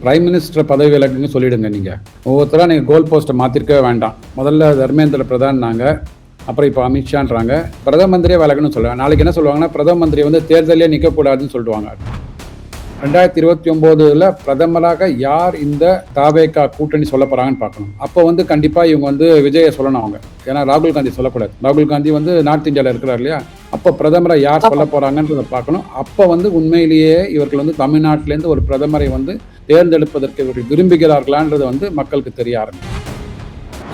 Prime minister பதவி விலக்குன்னு சொல்லிடுங்க. நீங்கள் ஒவ்வொருத்தராக நீங்கள் கோல் போஸ்ட்டை மாற்றிருக்கவே வேண்டாம். முதல்ல தர்மேந்திர பிரதான்னாங்க, அப்புறம் இப்போ அமித்ஷான்றாங்க. பிரதம மந்திரியே விலகுன்னு சொல்லுவாங்க. நாளைக்கு என்ன சொல்லுவாங்கன்னா, பிரதம மந்திரி வந்து தேர்தலே நிற்கக்கூடாதுன்னு சொல்லிடுவாங்க. 2029 பிரதமராக யார் இந்த தாவேகா கூட்டணி சொல்ல போறாங்கன்னு பார்க்கணும். அப்போ வந்து கண்டிப்பா இவங்க வந்து விஜயை சொல்லணும் அவங்க. ஏன்னா ராகுல் காந்தி சொல்லக்கூடாது. ராகுல் காந்தி வந்து நார்த் இந்தியாவில் இருக்கிறார் இல்லையா? அப்போ பிரதமரை யார் சொல்ல போறாங்கன்றதை பார்க்கணும். அப்போ வந்து உண்மையிலேயே இவர்கள் வந்து தமிழ்நாட்டிலேருந்து ஒரு பிரதமரை வந்து தேர்ந்தெடுப்பதற்கு இவர்கள் விரும்புகிறார்களான்றது வந்து மக்களுக்கு தெரிய ஆரம்பிக்கும்.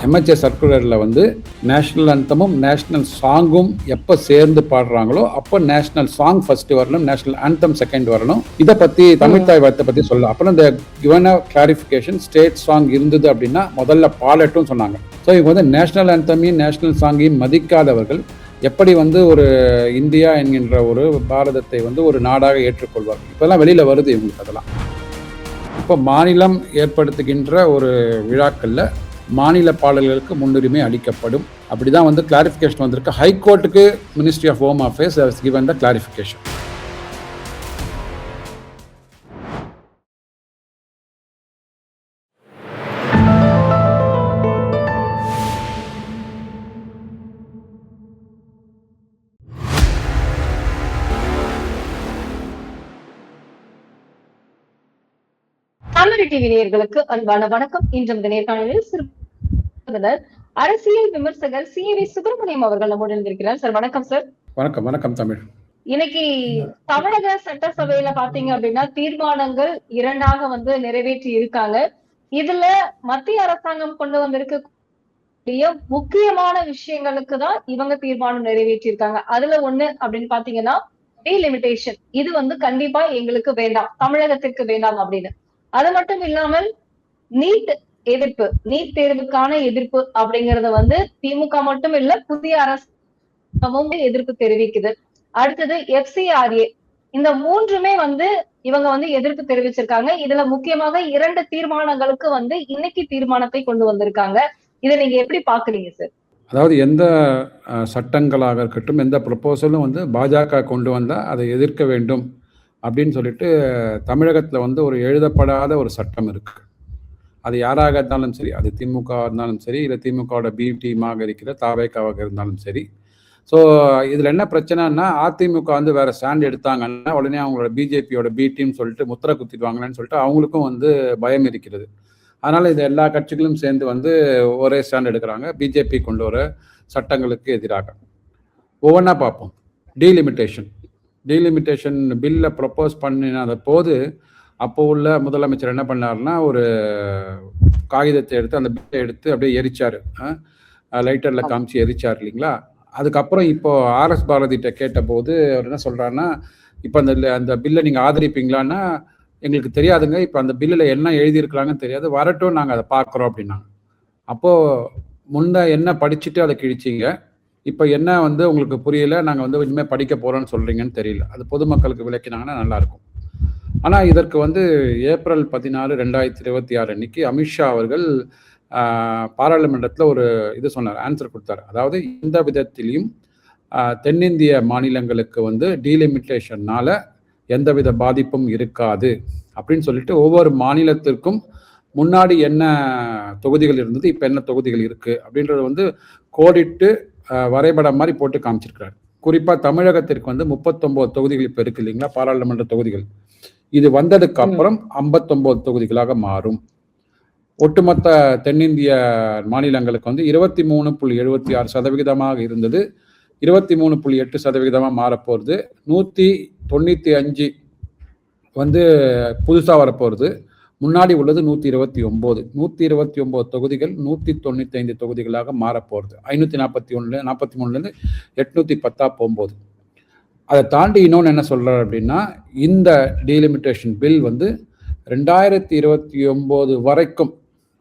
எம்எச்ஏ சர்க்குலரில் வந்து நேஷனல் அந்தமும் நேஷனல் சாங்கும் எப்போ சேர்ந்து பாடுறாங்களோ அப்போ நேஷனல் சாங் ஃபர்ஸ்ட் வரணும், நேஷனல் அந்தம் செகண்ட் வரணும். இதை பற்றி தமிழ்தாய் வார்த்தை பற்றி சொல்லலாம். அப்புறம் இந்த கிவன் கிளாரிஃபிகேஷன் ஸ்டேட் சாங் இருந்தது அப்படின்னா முதல்ல பாடட்டும் சொன்னாங்க. ஸோ இவங்க வந்து நேஷனல் அந்தமையும் நேஷனல் சாங்கையும் மதிக்காதவர்கள் எப்படி வந்து ஒரு இந்தியா என்கின்ற ஒரு பாரதத்தை வந்து ஒரு நாடாக ஏற்றுக்கொள்வார்கள்? இப்போல்லாம் வெளியில் வருது இவங்களுக்கு அதெல்லாம். இப்போ மாநிலம் ஏற்படுத்துகின்ற ஒரு விழாக்களில் மாநில பாடல்களுக்கு முன்னுரிமை அளிக்கப்படும். அப்படிதான் வந்து கிளாரிஃபிகேஷன் வந்திருக்கு. ஹைகோர்ட்டுக்கு ministry of home affairs has given the clarification. TV நேயர்களுக்கு அன்பான வணக்கம். இன்றைய நேர்காணலில் அரசியல் விமர்சகர் சி.வி. சுப்பிரமணியம் அவர்கள் நம்முடன் இருந்திருக்கிறார். சார் வணக்கம். சார் வணக்கம். வணக்கம் தமிழ். இன்னைக்கு தமிழக சட்டசபையில பாத்தீங்க அப்படின்னா தீர்மானங்கள் 2ஆக வந்து நிறைவேற்றி இருக்காங்க. இதுல மத்திய அரசாங்கம் கொண்டு வந்திருக்க முக்கியமான விஷயங்களுக்கு தான் இவங்க தீர்மானம் நிறைவேற்றி இருக்காங்க. அதுல ஒண்ணு அப்படின்னு பாத்தீங்கன்னா டீலிமிட்டேஷன். இது வந்து கண்டிப்பா எங்களுக்கு வேண்டாம், தமிழகத்திற்கு வேண்டாம் அப்படின்னு. அது மட்டும் இல்லாமல் நீட் எதிர்ப்பு, நீட் தேர்வுக்கான எதிர்ப்பு அப்படிங்கறத வந்து திமுக மட்டும் இல்ல புதிய அரசும் எதிர்ப்பு தெரிவிக்குது. அடுத்தது FCRA. இந்த மூன்றுமே வந்து இவங்க வந்து எதிர்ப்பு தெரிவிச்சிருக்காங்க. இதுல முக்கியமாக 2 தீர்மானங்களுக்கு வந்து இன்னைக்கு தீர்மானத்தை கொண்டு வந்திருக்காங்க. இதை நீங்க எப்படி பாக்குறீங்க சார்? அதாவது எந்த சட்டங்களாக இருக்கட்டும், எந்த ப்ரொபோசலும் வந்து பாஜக கொண்டு வந்தா அதை எதிர்க்க வேண்டும் அப்படின்னு சொல்லிட்டு தமிழகத்தில் வந்து ஒரு எழுதப்படாத ஒரு சட்டம் இருக்கு. அது யாராக இருந்தாலும் சரி, அது திமுக இருந்தாலும் சரி, இல்லை திமுகவோட பி டீமாக இருக்கிற தாவேகாவாக இருந்தாலும் சரி. ஸோ இதில் என்ன பிரச்சனைன்னா, அதிமுக வந்து வேற ஸ்டாண்ட் எடுத்தாங்கன்னா உடனே அவங்களோட பிஜேபியோட பி டீம் சொல்லிட்டு முத்திரை குத்திடுவாங்கன்னு சொல்லிட்டு அவங்களுக்கும் வந்து பயம் இருக்கிறது. அதனால இது எல்லா கட்சிகளும் சேர்ந்து வந்து ஒரே ஸ்டாண்ட் எடுக்கிறாங்க பிஜேபி கொண்டு வர சட்டங்களுக்கு எதிராக. ஒவ்வொன்றா பார்ப்போம். டீலிமிட்டேஷன் பில்லை ப்ரப்போஸ் பண்ணின போது அப்போ உள்ள முதலமைச்சர் என்ன பண்ணாருன்னா, ஒரு காகிதத்தை எடுத்து அந்த பில்லை எடுத்து அப்படியே எரிச்சாரு, லைட்டரில் காமிச்சு எரிச்சார் இல்லைங்களா? அதுக்கப்புறம் இப்போ RS பாரதிட்ட கேட்ட போது அவர் என்ன சொல்றாருன்னா, இப்போ அந்த பில்லை நீங்கள் ஆதரிப்பீங்களான்னா எங்களுக்கு தெரியாதுங்க, இப்போ அந்த பில்லில் என்ன எழுதியிருக்கிறாங்கன்னு தெரியாது, வரட்டும் நாங்கள் அதை பார்க்குறோம் அப்படின்னாங்க. அப்போது முன்ன என்ன படிச்சுட்டு அதை கிழிச்சிங்க, இப்போ என்ன வந்து உங்களுக்கு புரியல, நாங்கள் வந்து இனிமேல் படிக்க போகிறோன்னு சொல்கிறீங்கன்னு தெரியல. அது பொதுமக்களுக்கு விளக்கினாங்கன்னா நல்லாயிருக்கும். ஆனால் இதற்கு வந்து ஏப்ரல் 14, 2026 அன்னைக்கு அமித்ஷா அவர்கள் பாராளுமன்றத்தில் ஒரு இது சொன்னார், ஆன்சர் கொடுத்தார். அதாவது எந்த விதத்திலையும் தென்னிந்திய மாநிலங்களுக்கு வந்து டீலிமிட்டேஷன்னால எந்தவித பாதிப்பும் இருக்காது அப்படின்னு சொல்லிட்டு ஒவ்வொரு மாநிலத்திற்கும் முன்னாடி என்ன தொகுதிகள் இருந்தது, இப்போ என்ன தொகுதிகள் இருக்கு அப்படின்றத வந்து கோடிட்டு வரைபடம் மாதிரி போட்டு காமிச்சிருக்கிறார். குறிப்பாக தமிழகத்திற்கு வந்து 39 தொகுதிகள் இப்போ இருக்கு இல்லைங்களா, பாராளுமன்ற தொகுதிகள். இது வந்ததுக்கு அப்புறம் 59 தொகுதிகளாக மாறும். ஒட்டுமொத்த தென்னிந்திய மாநிலங்களுக்கு வந்து 23.76% இருந்தது, 23.8% மாறப்போகிறது. 195 வந்து புதுசாக வரப்போகிறது. முன்னாடி உள்ளது 129. 129 தொகுதிகள் 195 தொகுதிகளாக மாறப்போகிறது. 543 810 போகும்போது. அதை தாண்டி இன்னொன்று என்ன சொல்றாரு அப்படின்னா, இந்த டீலிமிட்டேஷன் பில் வந்து 2029 வரைக்கும்,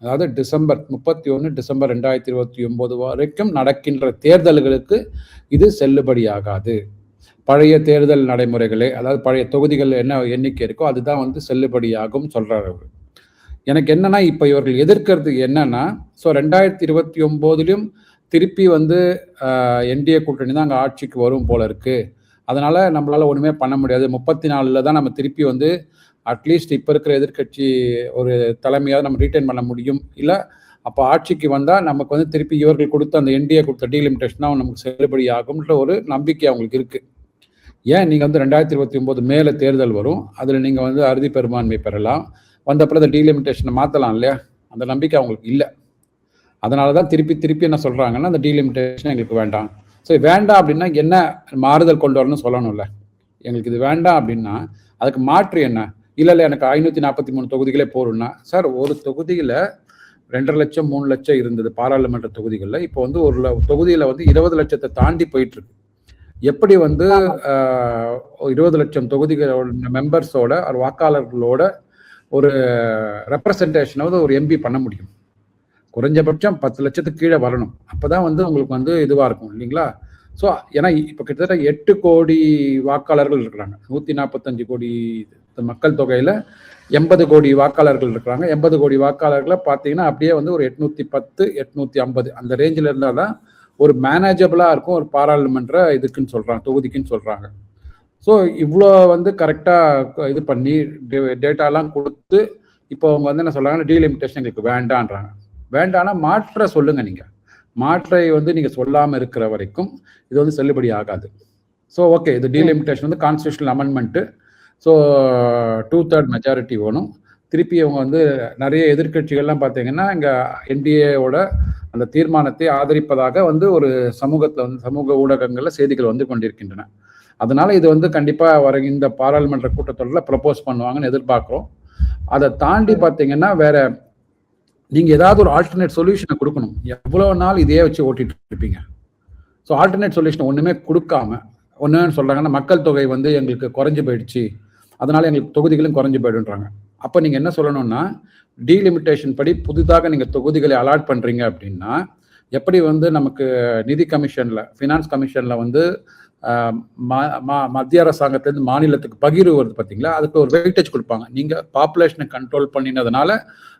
அதாவது டிசம்பர் 2029 வரைக்கும் நடக்கின்ற தேர்தல்களுக்கு இது செல்லுபடியாகாது. பழைய தேர்தல் நடைமுறைகளே, அதாவது பழைய தொகுதிகள் என்ன எண்ணிக்கை இருக்கோ அதுதான் வந்து செல்லுபடியாகும் சொல்றாரு அவர். எனக்கு என்னன்னா, இப்போ இவர்கள் எதிர்க்கிறது என்னன்னா, ஸோ 2029 திருப்பி வந்து என்டிஏ கூட்டணி தான் அங்கே ஆட்சிக்கு வரும் போல இருக்கு, அதனால நம்மளால ஒன்றுமே பண்ண முடியாது, 34 தான் நம்ம திருப்பி வந்து அட்லீஸ்ட் இப்போ இருக்கிற எதிர்க்கட்சி ஒரு தலைமையாவது நம்ம ரீட்டைன் பண்ண முடியும். இல்லை அப்போ ஆட்சிக்கு வந்தால் நமக்கு வந்து திருப்பி இவர்கள் கொடுத்த அந்த என்டிஏ கொடுத்த டீலிமிட்டேஷன் தான் நமக்கு செல்லுபடி ஆகும்ன்ற ஒரு நம்பிக்கை அவங்களுக்கு இருக்குது. ஏன் நீங்கள் வந்து 2029 மேலே தேர்தல் வரும், அதில் நீங்கள் வந்து அறுதி பெரும்பான்மை பெறலாம், வந்தப்பறம் அந்த டீலிமிட்டேஷனை மாற்றலாம் இல்லையா? அந்த நம்பிக்கை அவங்களுக்கு இல்லை. அதனால தான் திருப்பி என்ன சொல்கிறாங்கன்னா அந்த டீலிமிட்டேஷன் எங்களுக்கு வேண்டாம். ஸோ வேண்டாம் அப்படின்னா என்ன மாறுதல் கொண்டு வரணும்னு சொல்லணும்ல. எங்களுக்கு இது வேண்டாம் அப்படின்னா அதுக்கு மாற்று என்ன? இல்லை எனக்கு 543 தொகுதிகளே போரும்னா, சார் ஒரு தொகுதியில் 2.5 லட்சம் 3 லட்சம் இருந்தது பாராளுமன்ற தொகுதிகளில், இப்போ வந்து ஒரு தொகுதியில் வந்து 20 லட்சத்தை தாண்டி போயிட்டு இருக்கு. எப்படி வந்து 20 லட்சம் தொகுதிகளோட மெம்பர்ஸோட ஒரு வாக்காளர்களோட ஒரு ரெப்ரசன்டேஷனாவது ஒரு எம்பி பண்ண முடியும்? குறைஞ்சபட்சம் 10 லட்சத்துக்கு கீழே வரணும். அப்போதான் வந்து உங்களுக்கு வந்து இதுவாக இருக்கும் இல்லைங்களா? ஸோ ஏன்னா இப்போ கிட்டத்தட்ட 8 கோடி வாக்காளர்கள் இருக்கிறாங்க. 145 கோடி மக்கள் தொகையில் 80 கோடி வாக்காளர்கள் இருக்கிறாங்க. 80 கோடி வாக்காளர்களை பார்த்தீங்கன்னா அப்படியே வந்து ஒரு 810 850 அந்த ரேஞ்சில் இருந்தால் தான் ஒரு மேனேஜபிளாக இருக்கும் ஒரு பாராளுமன்ற இதுக்குன்னு சொல்கிறாங்க, தொகுதிக்குன்னு சொல்கிறாங்க. ஸோ இவ்வளோ வந்து கரெக்டாக இது பண்ணி டேட்டாலாம் கொடுத்து இப்போ அவங்க வந்து என்ன சொல்கிறாங்கன்னா டீலிமிட்டேஷன் எங்களுக்கு வேண்டான்றாங்க. வேண்டானா மாற்ற சொல்லுங்க. நீங்கள் மாற்றை வந்து நீங்கள் சொல்லாமல் இருக்கிற வரைக்கும் இது வந்து செல்லுபடி ஆகாது. ஸோ ஓகே, இது டீலிமிட்டேஷன் வந்து கான்ஸ்டியூஷனல் அமெண்ட்மெண்ட்டு. ஸோ 2/3 மெஜாரிட்டி வேணும். திருப்பி அவங்க வந்து நிறைய எதிர்கட்சிகள்லாம் பார்த்தீங்கன்னா இங்கே என்டிஏவோட அந்த தீர்மானத்தை ஆதரிப்பதாக வந்து ஒரு சமூகத்தில் வந்து சமூக ஊடகங்களில் செய்திகள் வந்து கொண்டிருக்கின்றன. அதனால இது வந்து கண்டிப்பாக வர இந்த பாராளுமன்ற கூட்டத்தொடரில் ப்ரப்போஸ் பண்ணுவாங்கன்னு எதிர்பார்க்குறோம். அதை தாண்டி பார்த்தீங்கன்னா வேற நீங்கள் ஏதாவது ஒரு ஆல்டர்னேட் சொல்யூஷனை கொடுக்கணும். எவ்வளோ நாள் இதே வச்சு ஓட்டிட்டு இருப்பீங்க? ஸோ ஆல்டர்னேட் சொல்யூஷன் ஒன்றுமே கொடுக்காம ஒன்றுன்னு சொல்கிறாங்கன்னா மக்கள் தொகை வந்து எங்களுக்கு குறைஞ்சி போயிடுச்சு, அதனால எங்களுக்கு தொகுதிகளும் குறைஞ்சி போயிடுன்றாங்க. அப்போ நீங்கள் என்ன சொல்லணும்னா டீலிமிட்டேஷன் படி புதிதாக நீங்கள் தொகுதிகளை அலாட் பண்ணுறீங்க அப்படின்னா எப்படி வந்து நமக்கு நிதி கமிஷனில் ஃபினான்ஸ் கமிஷனில் வந்து மத்திய அரசாங்கத்திலேருந்து மாநிலத்துக்கு பகிர்வு வருது பார்த்தீங்களா, அதுக்கு ஒரு வெயிட்டேஜ் கொடுப்பாங்க. நீங்கள் பாப்புலேஷனை கண்ட்ரோல் பண்ணினதுனால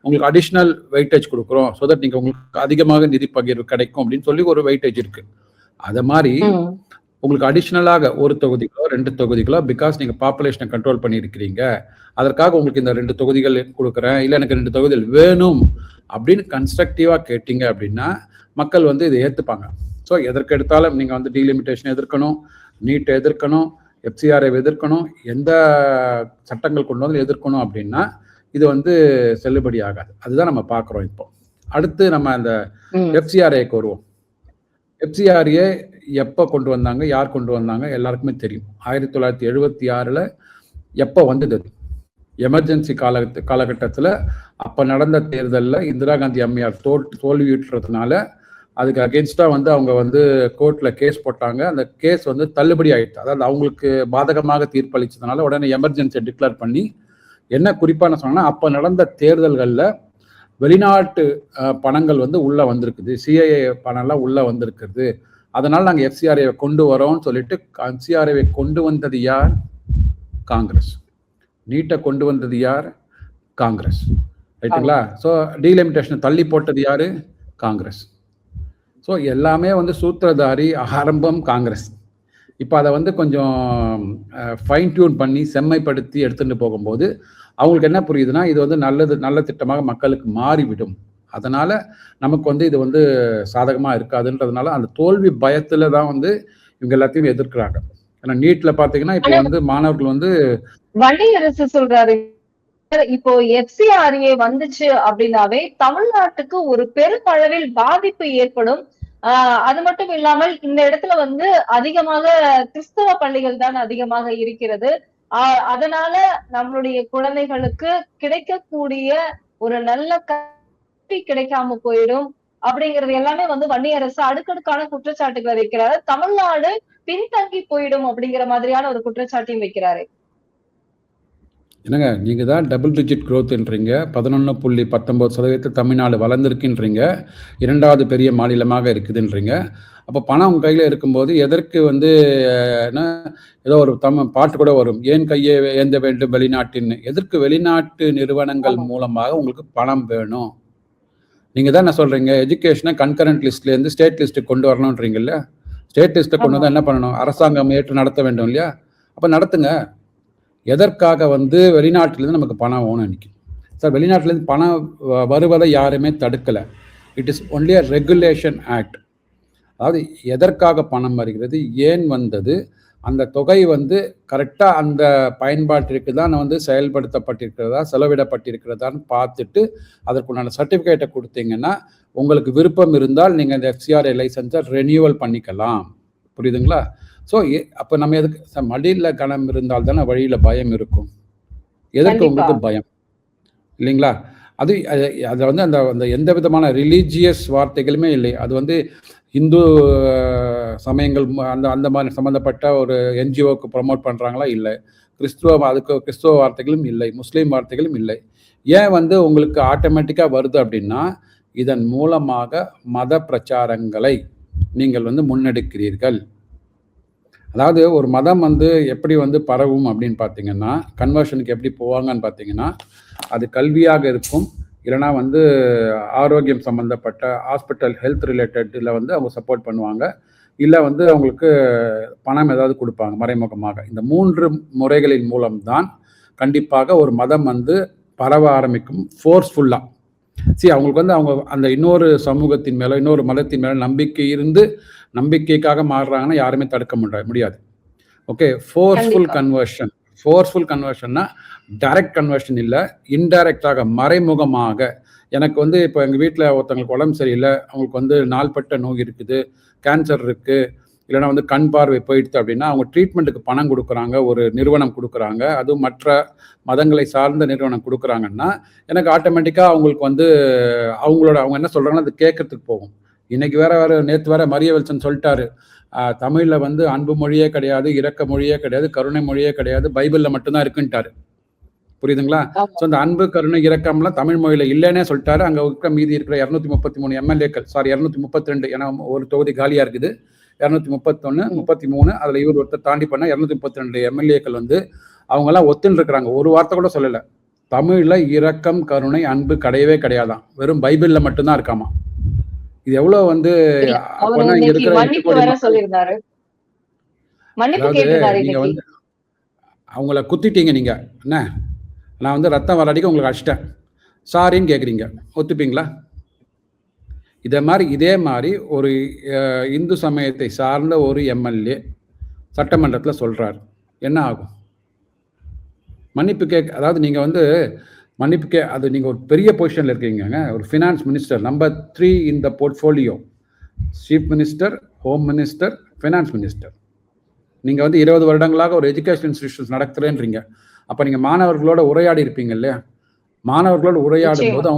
உங்களுக்கு அடிஷ்னல் வெயிட்டேஜ் கொடுக்குறோம், ஸோ தட் நீங்கள் உங்களுக்கு அதிகமாக நிதி பகிர்வு கிடைக்கும் அப்படின்னு சொல்லி ஒரு வெயிட்டேஜ் இருக்கு. அதை மாதிரி உங்களுக்கு அடிஷ்னலாக ஒரு தொகுதிகளோ 2 தொகுதிகளோ பிகாஸ் நீங்கள் பாப்புலேஷனை கண்ட்ரோல் பண்ணியிருக்கிறீங்க, அதற்காக உங்களுக்கு இந்த 2 தொகுதிகள் கொடுக்குறேன், இல்லை எனக்கு 2 தொகுதிகள் வேணும் அப்படின்னு கன்ஸ்ட்ரக்டிவாக கேட்டீங்க அப்படின்னா மக்கள் வந்து இதை ஏற்றுப்பாங்க. ஸோ எதற்கு எடுத்தாலும் நீங்கள் வந்து டீலிமிட்டேஷன் எதிர்க்கணும், நீட்டை எதிர்க்கணும், எஃப்சிஆரை எதிர்க்கணும், எந்த சட்டங்கள் கொண்டு வந்து எதிர்க்கணும் அப்படின்னா இது வந்து செல்லுபடி ஆகாது. அதுதான் நம்ம பார்க்குறோம். இப்போ அடுத்து நம்ம அந்த எஃப்சிஆர்ஏக்கு வருவோம். எஃப்சிஆர்ஏ எப்போ கொண்டு வந்தாங்க, யார் கொண்டு வந்தாங்க எல்லாருக்குமே தெரியும். 1976 எப்போ வந்தது? எமர்ஜென்சி காலகட்டத்தில் அப்போ நடந்த தேர்தலில் இந்திரா காந்தி அம்மையார் தோல்வியுற்றதுனால அதுக்கு அகேன்ஸ்டாக வந்து அவங்க வந்து கோர்ட்டில் கேஸ் போட்டாங்க. அந்த கேஸ் வந்து தள்ளுபடி ஆயிடுச்சு. அதாவது அவங்களுக்கு பாதகமாக தீர்ப்பளிச்சதுனால உடனே எமர்ஜென்சியை டிக்ளேர் பண்ணி என்ன குறிப்பாக என்ன சொன்னாங்கன்னா அப்போ நடந்த தேர்தல்களில் வெளிநாட்டு பணங்கள் வந்து உள்ளே வந்திருக்குது, சிஐஏ பணம்லாம் உள்ளே வந்திருக்குது, அதனால் நாங்கள் எஃப்சிஆர்ஏவை கொண்டு வரோம்னு சொல்லிட்டு எஃப்சிஆர்ஏவை கொண்டு வந்தது யார்? காங்கிரஸ். நீட்டை கொண்டு வந்தது யார்? காங்கிரஸ். ரைட்டுங்களா? ஸோ டீலிமிட்டேஷனை தள்ளி போட்டது யார்? காங்கிரஸ். ஸோ எல்லாமே வந்து சூத்திரதாரி ஆரம்பம் காங்கிரஸ். இப்போ அதை வந்து கொஞ்சம் ஃபைன் டியூன் பண்ணி செம்மைப்படுத்தி எடுத்துகிட்டு போகும்போது அவங்களுக்கு என்ன புரியுதுன்னா இது வந்து நல்ல திட்டமாக மக்களுக்கு மாறிவிடும், அதனால் நமக்கு வந்து இது வந்து சாதகமாக இருக்காதுன்றதுனால அந்த தோல்வி பயத்தில் தான் வந்து இவங்க எல்லாத்தையும் எதிர்க்கிறாங்க. ஏன்னா நீட்டில் பார்த்தீங்கன்னா இப்போ வந்து மாணவர்கள் வந்து வண்டியரசு சொல்றாரு இப்போ எஃப்சிஆர்ஏ வந்துச்சு அப்படின்னாவே தமிழ்நாட்டுக்கு ஒரு பெருமளவில் பாதிப்பு ஏற்படும். அது மட்டும் இல்லாமல் இந்த இடத்துல வந்து அதிகமாக கிறிஸ்தவ பள்ளிகள் தான் அதிகமாக இருக்கிறது. அதனால நம்மளுடைய குழந்தைகளுக்கு கிடைக்கக்கூடிய ஒரு நல்ல கல்வி கிடைக்காம போயிடும் அப்படிங்கிறது எல்லாமே வந்து வன்னியரசு அடுக்கடுக்கான குற்றச்சாட்டுகளை வைக்கிறாரு. தமிழ்நாடு பின்தங்கி போயிடும் அப்படிங்கிற மாதிரியான ஒரு குற்றச்சாட்டையும் வைக்கிறாரு. என்னங்க நீங்கள் தான் டபுள் டிஜிட் க்ரோத்ன்றீங்க, 11.19% தமிழ்நாடு வளர்ந்துருக்குன்றீங்க, 2வது பெரிய மாநிலமாக இருக்குதுன்றீங்க. அப்போ பணம் உங்கள் கையில் இருக்கும்போது எதற்கு வந்து ஏதோ ஒரு பாட்டு கூட வரும், ஏன் கையை ஏந்த வேண்டும் வெளிநாட்டின்னு. எதற்கு வெளிநாட்டு நிறுவனங்கள் மூலமாக உங்களுக்கு பணம் வேணும்? நீங்கள் தான் என்ன சொல்கிறீங்க, எஜுகேஷனை கன்கரண்ட் லிஸ்ட்லேருந்து ஸ்டேட் லிஸ்ட்டுக்கு கொண்டு வரணுன்றீங்க இல்லையா? ஸ்டேட் லிஸ்ட்டை கொண்டு வந்தால் என்ன பண்ணணும்? அரசாங்கம் ஏற்று நடத்த வேண்டும் இல்லையா? அப்போ நடத்துங்க. எதற்காக வந்து வெளிநாட்டிலேருந்து நமக்கு பணம் வேணும் நினைக்கும் சார். வெளிநாட்டிலேருந்து பணம் வருவதை யாருமே தடுக்கலை. It is only a regulation act. அதாவது எதற்காக பணம் வருகிறது, ஏன் வந்தது, அந்த தொகை வந்து கரெக்டாக அந்த பயன்பாட்டிற்கு தான் வந்து செயல்படுத்தப்பட்டிருக்கிறதா செலவிடப்பட்டிருக்கிறதான்னு பார்த்துட்டு அதற்குண்டான சர்டிஃபிகேட்டை கொடுத்தீங்கன்னா உங்களுக்கு விருப்பம் இருந்தால் நீங்கள் இந்த எஃப்சிஆர்ஐ லைசன்ஸை ரெனியூவல் பண்ணிக்கலாம். புரியுதுங்களா? ஸோ அப்போ நம்ம எதுக்கு மடியில் கணம் இருந்தால் தானே வழியில் பயம் இருக்கும். எதற்கு உங்களுக்கு பயம் இல்லைங்களா? அது அதை வந்து அந்த அந்த எந்த விதமான ரிலீஜியஸ் வார்த்தைகளுமே இல்லை. அது வந்து இந்து சமயங்கள் அந்த அந்த மாதிரி சம்மந்தப்பட்ட ஒரு என்ஜிஓக்கு ப்ரமோட் பண்ணுறாங்களா? இல்லை. கிறிஸ்துவ வார்த்தைகளும் இல்லை, முஸ்லீம் வார்த்தைகளும் இல்லை. ஏன் வந்து உங்களுக்கு ஆட்டோமேட்டிக்காக வருது அப்படின்னா, இதன் மூலமாக மத பிரச்சாரங்களை நீங்கள் வந்து முன்னெடுக்கிறீர்கள். அதாவது ஒரு மதம் வந்து எப்படி வந்து பரவும் அப்படின்னு பார்த்தீங்கன்னா, கன்வர்ஷனுக்கு எப்படி போவாங்கன்னு பார்த்தீங்கன்னா, அது கல்வியாக இருக்கும், இல்லைனா வந்து ஆரோக்கியம் சம்மந்தப்பட்ட ஹாஸ்பிட்டல் ஹெல்த் ரிலேட்டடில் வந்து அவங்க சப்போர்ட் பண்ணுவாங்க, இல்லை வந்து அவங்களுக்கு பணம் ஏதாவது கொடுப்பாங்க மறைமுகமாக. இந்த 3 முறைகளின் மூலம்தான் கண்டிப்பாக ஒரு மதம் வந்து பரவ ஆரம்பிக்கும் ஃபோர்ஸ்ஃபுல்லாக. அவங்களுக்கு வந்து அவங்க அந்த இன்னொரு சமூகத்தின் மேலே இன்னொரு மதத்தின் மேலே நம்பிக்கை இருந்து நம்பிக்கைக்காக மாறுறாங்கன்னா யாருமே தடுக்க முடியாது. ஓகே. ஃபோர்ஸ்ஃபுல் கன்வர்ஷன்னா டைரக்ட் கன்வர்ஷன் இல்லை, இன்டைரக்டாக மறைமுகமாக. எனக்கு வந்து இப்போ எங்கள் வீட்டில் ஒருத்தவங்களுக்கு உடம்பு சரியில்லை, அவங்களுக்கு வந்து நாள்பட்ட நோய் இருக்குது, கேன்சர் இருக்குது, இல்லைனா வந்து கண் பார்வை போயிடுது அப்படின்னா அவங்க ட்ரீட்மெண்ட்டுக்கு பணம் கொடுக்குறாங்க, ஒரு நிறுவனம் கொடுக்குறாங்க, அதுவும் மற்ற மதங்களை சார்ந்த நிறுவனம் கொடுக்குறாங்கன்னா எனக்கு ஆட்டோமேட்டிக்காக அவங்களுக்கு வந்து அவங்க என்ன சொல்கிறாங்கன்னா அது கேட்கறதுக்கு போகும். இன்னைக்கு நேற்று வேற மரிய வில்சன் சொல்லிட்டாரு, தமிழில் வந்து அன்பு மொழியே கிடையாது, இரக்க மொழியே கிடையாது, கருணை மொழியே கிடையாது, பைபிளில் மட்டும்தான் இருக்குன்ட்டாரு. புரியுதுங்களா? ஸோ அந்த அன்பு கருணை இரக்கம்லாம் தமிழ் மொழியில் இல்லைன்னே சொல்லிட்டாரு. அங்கே இருக்க மீதி இருக்கிற 233 எம்எல்ஏக்கள், 232, ஏன்னா ஒரு தொகுதி காலியாக இருக்குது, 231, 33, அதில் இவர் ஒருத்தர் தாண்டி பண்ண 232 எம்எல்ஏக்கள் வந்து அவங்கெல்லாம் ஒத்துன்னு இருக்கிறாங்க. ஒரு வார்த்தை கூட சொல்லலை, தமிழில் இரக்கம் கருணை அன்பு கிடையவே கிடையாதான், வெறும் பைபிளில் மட்டும்தான் இருக்காமா. இது எவ்வளவு வந்து இங்க இருக்கிற நீங்க வந்து அவங்கள குத்திட்டீங்க, நீங்க என்ன, நான் வந்து ரத்தம் வராடிக்கு உங்களுக்கு அடிச்சிட்டேன், சாரின்னு கேட்குறீங்க, ஒத்துப்பீங்களா? இதே மாதிரி ஒரு இந்து சமயத்தை சார்ந்த ஒரு எம்எல்ஏ சட்டமன்றத்தில் சொல்றாரு, என்ன ஆகும்? மன்னிப்பு அதாவது நீங்கள் வந்து மன்னிப்பு அது நீங்கள் ஒரு பெரிய பொசிஷனில் இருக்கீங்க, ஒரு ஃபினான்ஸ் மினிஸ்டர், நம்பர் 3 இன் த portfolio, chief minister, home minister, finance minister. நீங்கள் வந்து 20 வருடங்களாக ஒரு எஜுகேஷன் இன்ஸ்டிடியூஷன் நடத்துகிறேன்றீங்க. அப்போ நீங்கள் மாணவர்களோட உரையாடி இருப்பீங்க இல்லையா? மாணவர்களோட உரையாடும் போது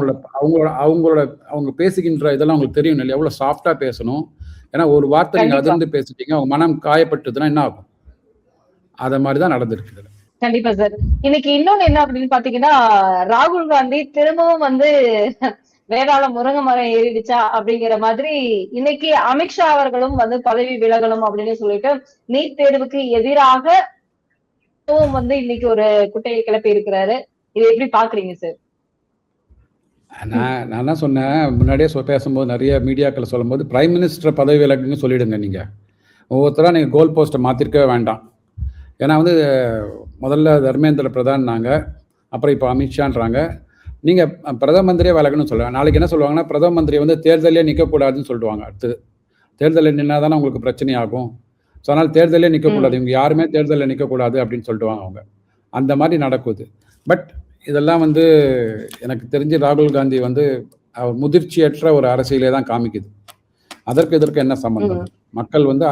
அவங்க பேசுகின்ற இதெல்லாம் உங்களுக்கு தெரியும் இல்லையா? எவ்வளோ சாஃப்டாக பேசணும். ஏன்னா ஒரு வார்த்தை நீங்கள் அதிர்ந்து பேசிட்டீங்க, அவங்க மனம் காயப்பட்டதுன்னா என்ன ஆகும்? அதை மாதிரி தான் நடந்திருக்கு. கண்டிப்பா சார். இன்னைக்கு இன்னொன்னு என்ன அப்படின்னு பாத்தீங்கன்னா, ராகுல் காந்தி திரும்பவும் வந்து வேதாள முருங்கை மரம் ஏறிடுச்சா அப்படிங்கிற மாதிரி இன்னைக்கு அமித்ஷா அவர்களும் வந்து பதவி விலகணும் அப்படின்னு சொல்லிட்டு நீட் தேர்வுக்கு எதிராக வந்து இன்னைக்கு ஒரு குட்டையை கிளப்பி இருக்கிறாரு. இதை எப்படி பாக்குறீங்க சார்? நான் என்ன சொன்னேன் முன்னாடியே பேசும்போது, நிறைய மீடியாக்கள் சொல்லும் போது, பிரைம் மினிஸ்டர் பதவி விலகுன்னு சொல்லிடுங்க. நீங்க ஒவ்வொருத்தரா நீங்க கோல் போஸ்ட்டை மாத்திருக்கவே வேண்டாம். ஏன்னா வந்து முதல்ல தர்மேந்திர பிரதான்னாங்க, அப்புறம் இப்போ அமித்ஷான்றாங்க. நீங்கள் பிரதம மந்திரியே விலகணும்னு சொல்லுவாங்க. நாளைக்கு என்ன சொல்லுவாங்கன்னா, பிரதம மந்திரி வந்து தேர்தலே நிற்கக்கூடாதுன்னு சொல்லிடுவாங்க. அடுத்தது தேர்தலில் நின்னா தானே உங்களுக்கு பிரச்சனை ஆகும். ஸோ அதனால் தேர்தலே நிற்கக்கூடாது, இவங்க யாருமே தேர்தலில் நிற்கக்கூடாது அப்படின்னு சொல்லிடுவாங்க அவங்க. அந்த மாதிரி நடக்குது. பட் இதெல்லாம் வந்து எனக்கு தெரிஞ்சு ராகுல் காந்தி வந்து அவர் முதிர்ச்சியற்ற ஒரு அரசியலே தான் காமிக்குது. இதற்கு என்ன சம்பந்தம்? மக்கள் வந்து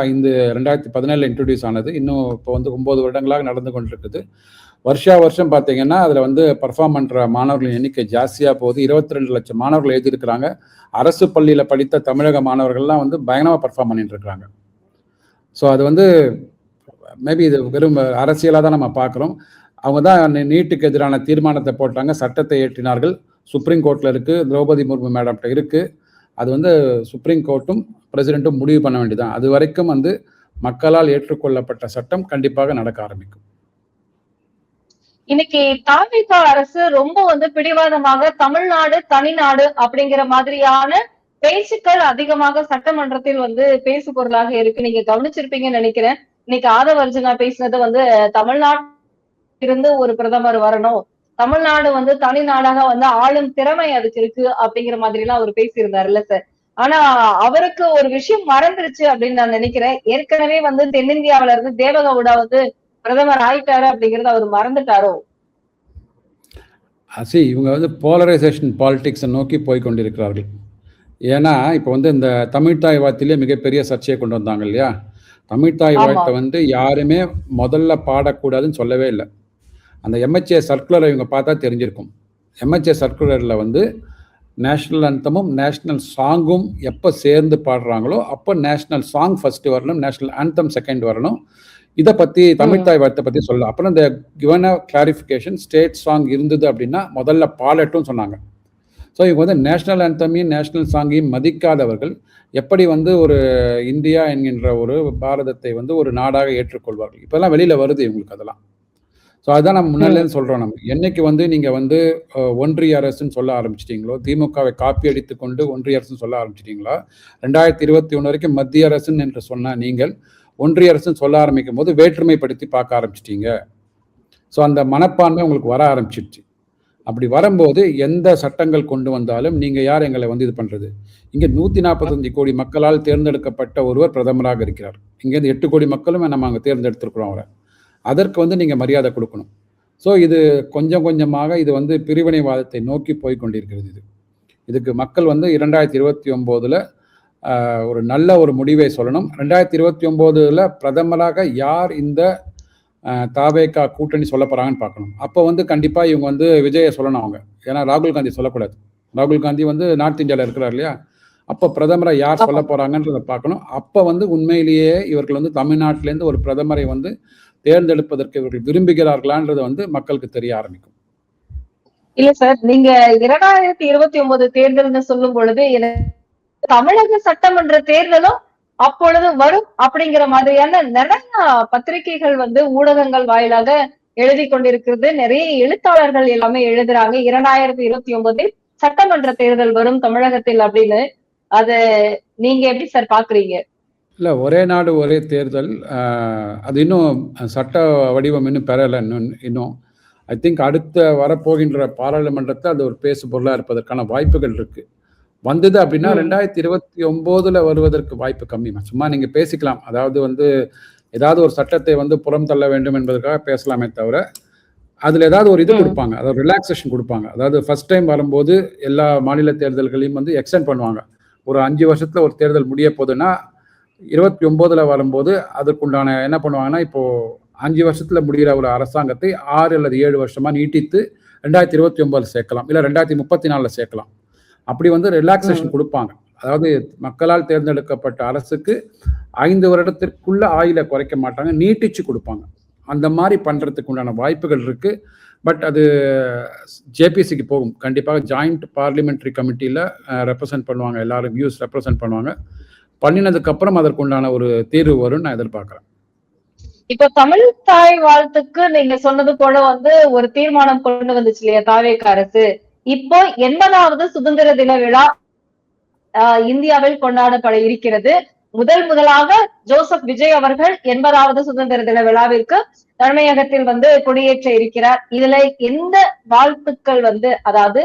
2017 இன்ட்ரடியூஸ் ஆனது, இன்னும் இப்போ வந்து 9 வருடங்களாக நடந்து கொண்டிருக்குது. வருஷம் பார்த்தீங்கன்னா அதில் வந்து பர்ஃபார்ம் பண்ணுற மாணவர்களின் எண்ணிக்கை ஜாஸ்தியாக போகுது. 22 லட்சம் மாணவர்கள் எழுதியிருக்கிறாங்க. அரசு பள்ளியில் படித்த தமிழக மாணவர்கள்லாம் வந்து பயங்கரமாக பர்ஃபார்ம் பண்ணிட்டு இருக்கிறாங்க. ஸோ அது வந்து மேபி இது வெறும் அரசியலாக தான் நம்ம பார்க்குறோம். அவங்க தான் நீட்டுக்கு எதிரான தீர்மானத்தை போட்டாங்க, சட்டத்தை ஏற்றினார்கள், சுப்ரீம் கோர்ட்டில் இருக்குது, திரௌபதி முர்மு மேடம்கிட்ட இருக்குது. அது வந்து சுப்ரீம் கோர்ட்டும் பிரசிடென்ட்டும் முடிவு பண்ண வேண்டியதான். அது வரைக்கும் வந்து மக்களால் ஏற்றுக்கொள்ளப்பட்ட சட்டம் கண்டிப்பாக நடக்க ஆரம்பிக்கும். இன்னைக்கு தாவேக அரசு ரொம்ப வந்து பிடிவாதமாக தமிழ்நாடு தனிநாடு அப்படிங்கிற மாதிரியான பேச்சுக்கள் அதிகமாக சட்டமன்றத்தில் வந்து பேசு பொருளாக இருக்கு. நீங்க கவனிச்சிருப்பீங்கன்னு நினைக்கிறேன். இன்னைக்கு ஆதவ அர்ஜுனா பேசினது வந்து தமிழ்நாடு இருந்து ஒரு பிரதமர் வரணும், தமிழ்நாடு வந்து தனி நாடாக வந்து ஆளும் திறமை அதுக்கு இருக்கு அப்படிங்கிற மாதிரி எல்லாம் அவர் பேசியிருந்தாருல்ல சார். ஆனா அவருக்கு ஒரு விஷயம் மறந்துருச்சு அப்படின்னு நான் நினைக்கிறேன். ஏற்கனவே வந்து தென்னிந்தியாவில இருந்து தேவகவுடா வந்து பிரதமர் ஆயிட்டாரு அப்படிங்கறத அவர் மறந்துட்டாரோ? இவங்க வந்து போலரைசேஷன் பாலிடிக்ஸை நோக்கி போய் கொண்டிருக்கிறார்கள். ஏன்னா இப்போ வந்து இந்த தமிழ்த்தாய் வாழ்த்திலே மிகப்பெரிய சர்ச்சையை கொண்டு வந்தாங்க இல்லையா? தமிழ்த்தாய் ஆமா. வாழ்த்தை வந்து யாருமே முதல்ல பாடக்கூடாதுன்னு சொல்லவே இல்லை. அந்த எம்ஹெச்ஏ சர்க்குலரை இவங்க பார்த்தா தெரிஞ்சிருக்கும். எம்ஹெச்ஏ சர்க்குலரில் வந்து நேஷ்னல் அந்தமும் நேஷ்னல் சாங்கும் எப்போ சேர்ந்து பாடுறாங்களோ அப்போ நேஷ்னல் சாங் ஃபர்ஸ்ட் வரணும், நேஷ்னல் ஆந்தம் செகண்ட் வரணும். இதை பற்றி தமிழ்த்தாய் வாழ்த்தை பற்றி சொல்லலாம். அப்புறம் இந்த கிவன் கிளாரிஃபிகேஷன் ஸ்டேட் சாங் இருந்தது அப்படின்னா முதல்ல பாடட்டும் சொன்னாங்க. ஸோ இவங்க வந்து நேஷ்னல் ஆந்தமையும் நேஷ்னல் சாங்கையும் மதிக்காதவர்கள் எப்படி வந்து ஒரு இந்தியா என்கின்ற ஒரு பாரதத்தை வந்து ஒரு நாடாக ஏற்றுக்கொள்வார்கள்? இப்போல்லாம் வெளியில் வருது இவங்களுக்கு அதெல்லாம். ஸோ அதுதான் நம்ம முன்னாடிலேருந்து சொல்கிறோம். நம்ம என்னைக்கு வந்து நீங்கள் வந்து ஒன்றிய அரசுன்னு சொல்ல ஆரம்பிச்சிட்டிங்களோ, திமுகவை காப்பி அடித்து கொண்டு ஒன்றிய அரசுன்னு சொல்ல ஆரம்பிச்சிட்டிங்களா, 2021 வரைக்கும் மத்திய அரசுன்னு என்று சொன்னால் நீங்கள் ஒன்றிய அரசுன்னு சொல்ல ஆரம்பிக்கும் போது வேற்றுமைப்படுத்தி பார்க்க ஆரம்பிச்சிட்டீங்க. ஸோ அந்த மனப்பான்மை உங்களுக்கு வர ஆரம்பிச்சிடுச்சு. அப்படி வரும்போது எந்த சட்டங்கள் கொண்டு வந்தாலும் நீங்கள் யார் எங்களை வந்து இது பண்ணுறது? இங்கே 145 கோடி மக்களால் தேர்ந்தெடுக்கப்பட்ட ஒருவர் பிரதமராக இருக்கிறார். இங்கேருந்து 8 கோடி மக்களும் நம்ம அங்கே தேர்ந்தெடுத்திருக்கிறோம் அவரை. அதற்கு வந்து நீங்கள் மரியாதை கொடுக்கணும். ஸோ இது கொஞ்சம் கொஞ்சமாக இது வந்து பிரிவினைவாதத்தை நோக்கி போய் கொண்டிருக்கிறது. இதுக்கு மக்கள் வந்து 2029 ஒரு நல்ல ஒரு முடிவை சொல்லணும். 2029 பிரதமராக யார் இந்த தாவேகா கூட்டணி சொல்ல போகிறாங்கன்னு பார்க்கணும். அப்போ வந்து கண்டிப்பாக இவங்க வந்து விஜயை சொல்லணும் அவங்க. ஏன்னா ராகுல் காந்தி சொல்லக்கூடாது. ராகுல் காந்தி வந்து நார்த் இந்தியாவில் இருக்கிறார் இல்லையா? அப்போ பிரதமரை யார் சொல்ல போகிறாங்கன்றதை பார்க்கணும். அப்போ வந்து உண்மையிலேயே இவர்கள் வந்து தமிழ்நாட்டிலேருந்து ஒரு பிரதமரை வந்து தேர்ந்தெடுப்பதற்கு இவர்கள் விரும்புகிறார்களான்றது வந்து மக்களுக்கு தெரிய ஆரம்பிக்கும். இல்ல சார், நீங்க 2029 தேர்தல்னு சொல்லும் பொழுது தமிழக சட்டமன்ற தேர்தலும் அப்பொழுது வரும் அப்படிங்கிற மாதிரியான நிறைய பத்திரிகைகள் வந்து ஊடகங்கள் வாயிலாக எழுதி கொண்டிருக்கிறது. நிறைய எழுத்தாளர்கள் எல்லாமே எழுதுறாங்க 2029 சட்டமன்ற தேர்தல் வரும் தமிழகத்தில் அப்படின்னு. அது நீங்க எப்படி சார் பாக்குறீங்க? இல்லை, ஒரே நாடு ஒரே தேர்தல் அது இன்னும் சட்ட வடிவம் இன்னும் பெறலை. இன்னும் ஐ திங்க் அடுத்த வரப்போகின்ற பாராளுமன்றத்தில் அது ஒரு பேசு பொருளாக இருப்பதற்கான வாய்ப்புகள் இருக்கு. வந்தது அப்படின்னா 2029 வருவதற்கு வாய்ப்பு கம்மி. சும்மா நீங்கள் பேசிக்கலாம். அதாவது வந்து ஏதாவது ஒரு சட்டத்தை வந்து புறம் தள்ள வேண்டும் என்பதற்காக பேசலாமே தவிர அதில் ஏதாவது ஒரு இது கொடுப்பாங்க, அதாவது ரிலாக்ஸேஷன் கொடுப்பாங்க. அதாவது ஃபர்ஸ்ட் டைம் வரும்போது எல்லா மாநில தேர்தல்களையும் வந்து எக்ஸ்டெண்ட் பண்ணுவாங்க. ஒரு 5 வருஷத்தில் ஒரு தேர்தல் முடிய போகுதுன்னா 29 வரும்போது அதற்குண்டான என்ன பண்ணுவாங்கன்னா, இப்போ 5 வருஷத்துல முடிகிற ஒரு அரசாங்கத்தை 6 அல்லது 7 வருஷமா நீட்டித்து 2029 சேர்க்கலாம், இல்லை 2034 சேர்க்கலாம். அப்படி வந்து ரிலாக்ஸேஷன் கொடுப்பாங்க. அதாவது மக்களால் தேர்ந்தெடுக்கப்பட்ட அரசுக்கு 5 வருடத்திற்குள்ள ஆயுளை குறைக்க மாட்டாங்க, நீட்டிச்சு கொடுப்பாங்க. அந்த மாதிரி பண்றதுக்கு உண்டான வாய்ப்புகள் இருக்கு. பட் அது ஜேபிசிக்கு போகும். கண்டிப்பாக ஜாயிண்ட் பார்லிமெண்ட்ரி கமிட்டியில் ரெப்ரசன்ட் பண்ணுவாங்க, எல்லாரும் வியூஸ் ரெப்ரசன்ட் பண்ணுவாங்க. பண்ணினதுக்கு அப்புறம் அதற்கு உண்டான ஒரு தீர்வு வரும் நான் எதிர்பார்க்கிறேன். இப்ப தமிழ் தாய் வாழ்த்துக்கு நீங்க சொன்னது போல வந்து ஒரு தீர்மானம் கொண்டு வந்துச்சு இல்லையா தாவேக அரசு? இப்போ 80வது சுதந்திர தின விழா இந்தியாவில் கொண்டாடப்பட இருக்கிறது. முதலாக ஜோசப் விஜய் அவர்கள் 80வது சுதந்திர தின விழாவிற்கு தலைமையகத்தில் வந்து கொடியேற்ற இருக்கிறார். இதுல எந்த வாழ்த்துக்கள் வந்து, அதாவது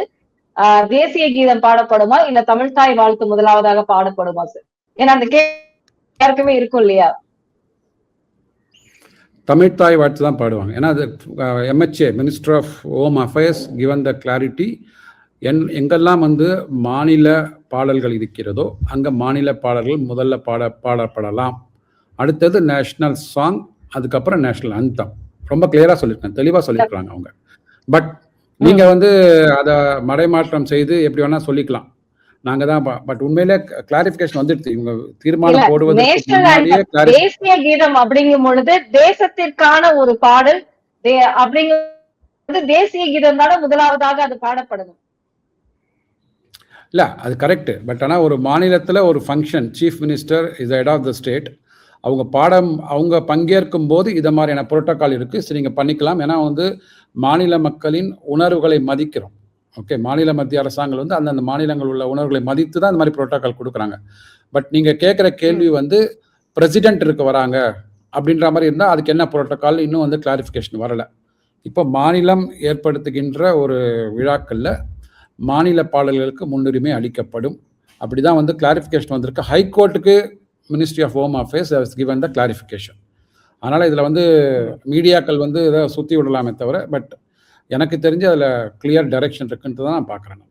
தேசிய கீதம் பாடப்படுமா இல்ல தமிழ்தாய் வாழ்த்து முதலாவதாக பாடப்படுமா சார்? ஏன்னா அந்த யாருக்குமே இருக்கும் இல்லையா? தமிழ்தாய் வாழ்த்து தான் பாடுவாங்க. ஏன்னா அது MHA minister of home affairs given the clarity. எங்கெல்லாம் வந்து மாநில பாடல்கள் இருக்கிறதோ அங்க மாநில பாடல்கள் முதல்ல பாடப்படலாம். அடுத்தது நேஷனல் சாங், அதுக்கப்புறம் நேஷனல் அந்தம். ரொம்ப கிளியரா சொல்லியிருக்காங்க, தெளிவா சொல்லியிருக்காங்க அவங்க. பட் நீங்க வந்து அதை மடைமாற்றம் செய்து எப்படி வேணா சொல்லிக்கலாம். நாங்க தான் பட் உண்மையிலே கிளாரிபிகேஷன் வந்துடுது. இவங்க தீர்மானம் போடுவதற்கு முன்னாடியே தேசிய கீதம் அப்படிங்கும் பொழுது தேசத்திற்கான ஒரு பாடல் அப்படிங்கிறது தேசிய கீதம் தானே முதலாவதாக அது பாடப்படணும். இல்ல, அது கரெக்ட். பட் ஆனா ஒரு மாநிலத்துல ஒரு function, chief minister is head of the state, அவங்க பங்கேற்கும் போது இதை மாதிரியான புரோட்டோகால் இருக்கு. சரி, நீங்க பண்ணிக்கலாம். ஏன்னா வந்து மாநில மக்களின் உணர்வுகளை மதிக்கிறோம். ஓகே, மாநில மத்திய அரசாங்கம் வந்து அந்தந்த மாநிலங்கள் உள்ள உணர்வுகளை மதித்து தான் இந்த மாதிரி புரோட்டோகால் கொடுக்குறாங்க. பட் நீங்க கேட்குற கேள்வி வந்து பிரசிடென்ட் இருக்க வராங்க அப்படின்ற மாதிரி இருந்தால் அதுக்கு என்ன புரோட்டோகால் இன்னும் வந்து கிளாரிஃபிகேஷன் வரல. இப்போ மாநிலம் ஏற்படுத்துகின்ற ஒரு விழாக்களில் மாநில பாடல்களுக்கு முன்னுரிமை அளிக்கப்படும். அப்படி தான் வந்து கிளாரிஃபிகேஷன் வந்திருக்கு. ஹைகோர்ட்டுக்கு ministry of home affairs has given the clarification. அதனால் இதில் வந்து மீடியாக்கள் வந்து இதை சுற்றி விடலாமே தவிர, பட் எனக்கு தெரிஞ்சு அதில் கிளியர் டைரக்ஷன் இருக்குன்ட்டு தான் நான் பார்க்குறேன்.